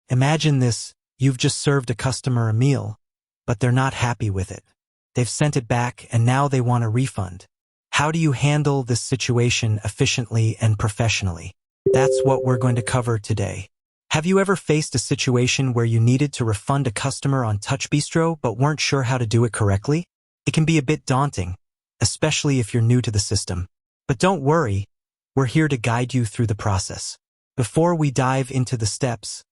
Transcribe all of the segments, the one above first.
Imagine this, you've just served a customer a meal, but they're not happy with it. They've sent it back and now they want a refund. How do you handle this situation efficiently and professionally? That's what we're going to cover today. Have you ever faced a situation where you needed to refund a customer on TouchBistro but weren't sure how to do it correctly? It can be a bit daunting, especially if you're new to the system. But don't worry, we're here to guide you through the process. Before we dive into the steps,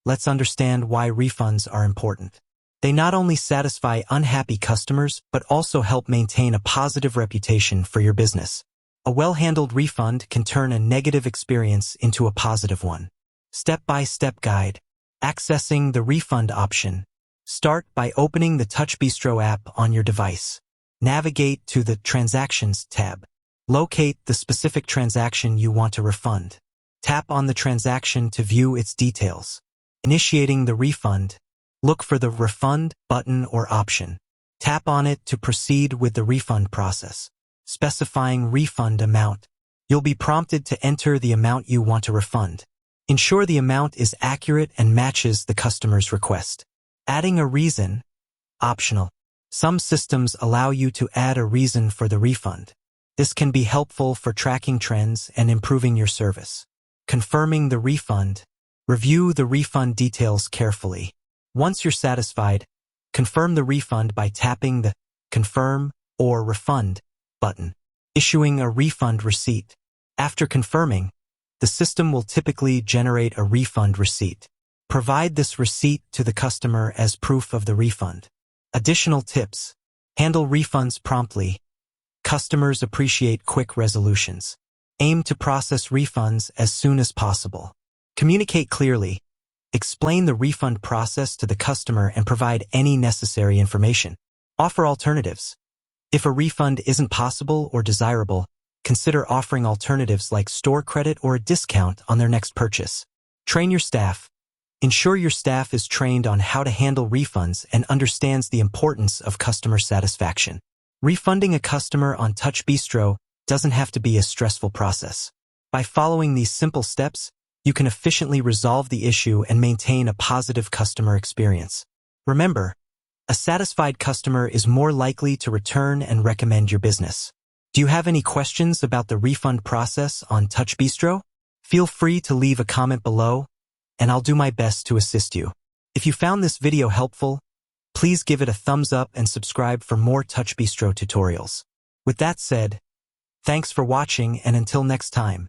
let's understand why refunds are important. They not only satisfy unhappy customers, but also help maintain a positive reputation for your business. A well-handled refund can turn a negative experience into a positive one. Step-by-step guide. Accessing the refund option. Start by opening the TouchBistro app on your device. Navigate to the Transactions tab. Locate the specific transaction you want to refund. Tap on the transaction to view its details. Initiating the refund. Look for the Refund button or option. Tap on it to proceed with the refund process. Specifying refund amount. You'll be prompted to enter the amount you want to refund. Ensure the amount is accurate and matches the customer's request. Adding a reason. Optional. Some systems allow you to add a reason for the refund. This can be helpful for tracking trends and improving your service. Confirming the refund. Review the refund details carefully. Once you're satisfied, confirm the refund by tapping the Confirm or Refund button. Issuing a refund receipt. After confirming, the system will typically generate a refund receipt. Provide this receipt to the customer as proof of the refund. Additional tips. Handle refunds promptly. Customers appreciate quick resolutions. Aim to process refunds as soon as possible. Communicate clearly. Explain the refund process to the customer and provide any necessary information. Offer alternatives. If a refund isn't possible or desirable, consider offering alternatives like store credit or a discount on their next purchase. Train your staff. Ensure your staff is trained on how to handle refunds and understands the importance of customer satisfaction. Refunding a customer on TouchBistro doesn't have to be a stressful process. By following these simple steps, you can efficiently resolve the issue and maintain a positive customer experience. Remember, a satisfied customer is more likely to return and recommend your business. Do you have any questions about the refund process on TouchBistro? Feel free to leave a comment below, and I'll do my best to assist you. If you found this video helpful, please give it a thumbs up and subscribe for more TouchBistro tutorials. With that said, thanks for watching, and until next time.